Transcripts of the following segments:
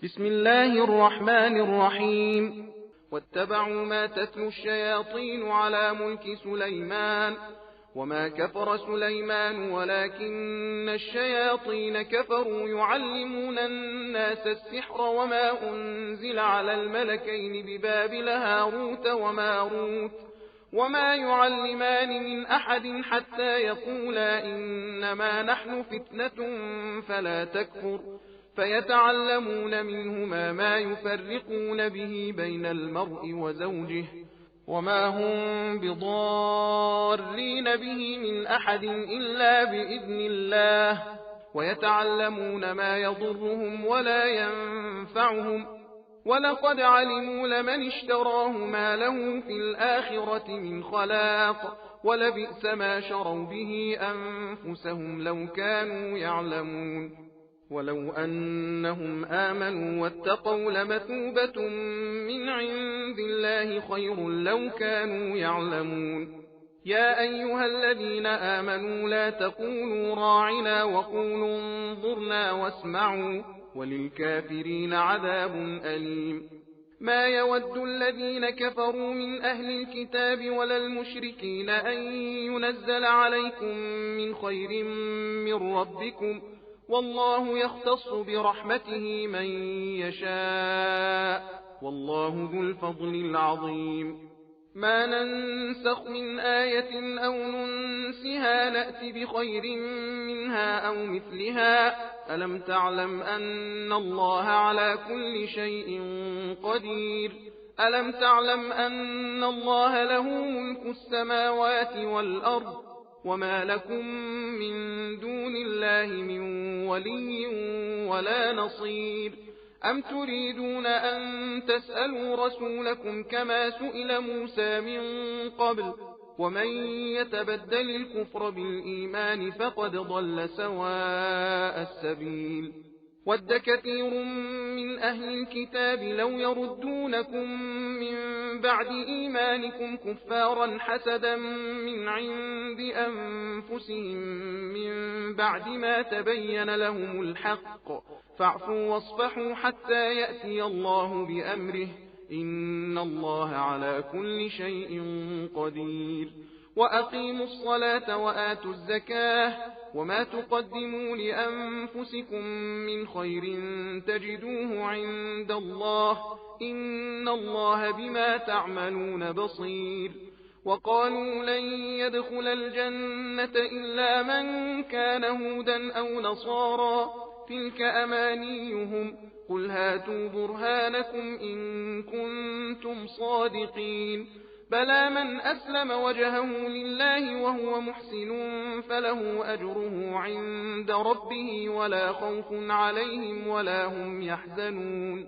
بسم الله الرحمن الرحيم. واتبعوا ما تتلو الشياطين على ملك سليمان وما كفر سليمان ولكن الشياطين كفروا يعلمون الناس السحر وما أنزل على الملكين ببابل هاروت وماروت وما يعلمان من أحد حتى يقولا إنما نحن فتنة فلا تكفر فيتعلمون منهما ما يفرقون به بين المرء وزوجه وما هم بضارين به من أحد إلا بإذن الله ويتعلمون ما يضرهم ولا ينفعهم ولقد علموا لمن اشتراه ما له في الآخرة من خلاق ولبئس ما شروا به أنفسهم لو كانوا يعلمون ولو أنهم آمنوا واتقوا لمثوبة من عند الله خير لو كانوا يعلمون. يا أيها الذين آمنوا لا تقولوا راعنا وقولوا انظرنا واسمعوا وللكافرين عذاب أليم. ما يود الذين كفروا من أهل الكتاب ولا المشركين أن ينزل عليكم من خير من ربكم والله يختص برحمته من يشاء والله ذو الفضل العظيم. ما ننسخ من آية أو ننسها نأت بخير منها أو مثلها ألم تعلم أن الله على كل شيء قدير ألم تعلم أن الله له ملك السماوات والأرض وما لكم من دون الله من ولي ولا نصير. أم تريدون أن تسألوا رسولكم كما سئل موسى من قبل ومن يتبدل الكفر بالإيمان فقد ضل سواء السبيل. ود كثير من أهل الكتاب لو يردونكم من بعد إيمانكم كفارا حسدا من عند أنفسهم من بعد ما تبين لهم الحق فاعفوا واصفحوا حتى يأتي الله بأمره إن الله على كل شيء قدير. وأقيموا الصلاة وآتوا الزكاة وما تقدموا لأنفسكم من خير تجدوه عند الله إن الله بما تعملون بصير. وقالوا لن يدخل الجنة إلا من كان هودا أو نصارى تلك أمانيهم قل هاتوا برهانكم إن كنتم صادقين. بلى من أسلم وجهه لله وهو محسن فله أجره عند ربه ولا خوف عليهم ولا هم يحزنون.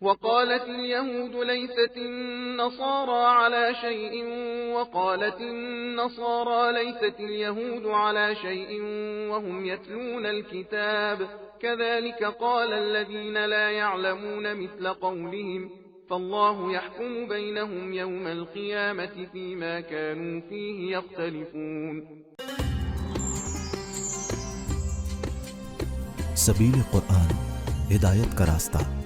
وقالت اليهود ليست النصارى على شيء وقالت النصارى ليست اليهود على شيء وهم يتلون الكتاب كذلك قال الذين لا يعلمون مثل قولهم فالله يحكم بينهم يوم القيامة فيما كانوا فيه يختلفون. सबील कुरान हिदायत का रास्ता।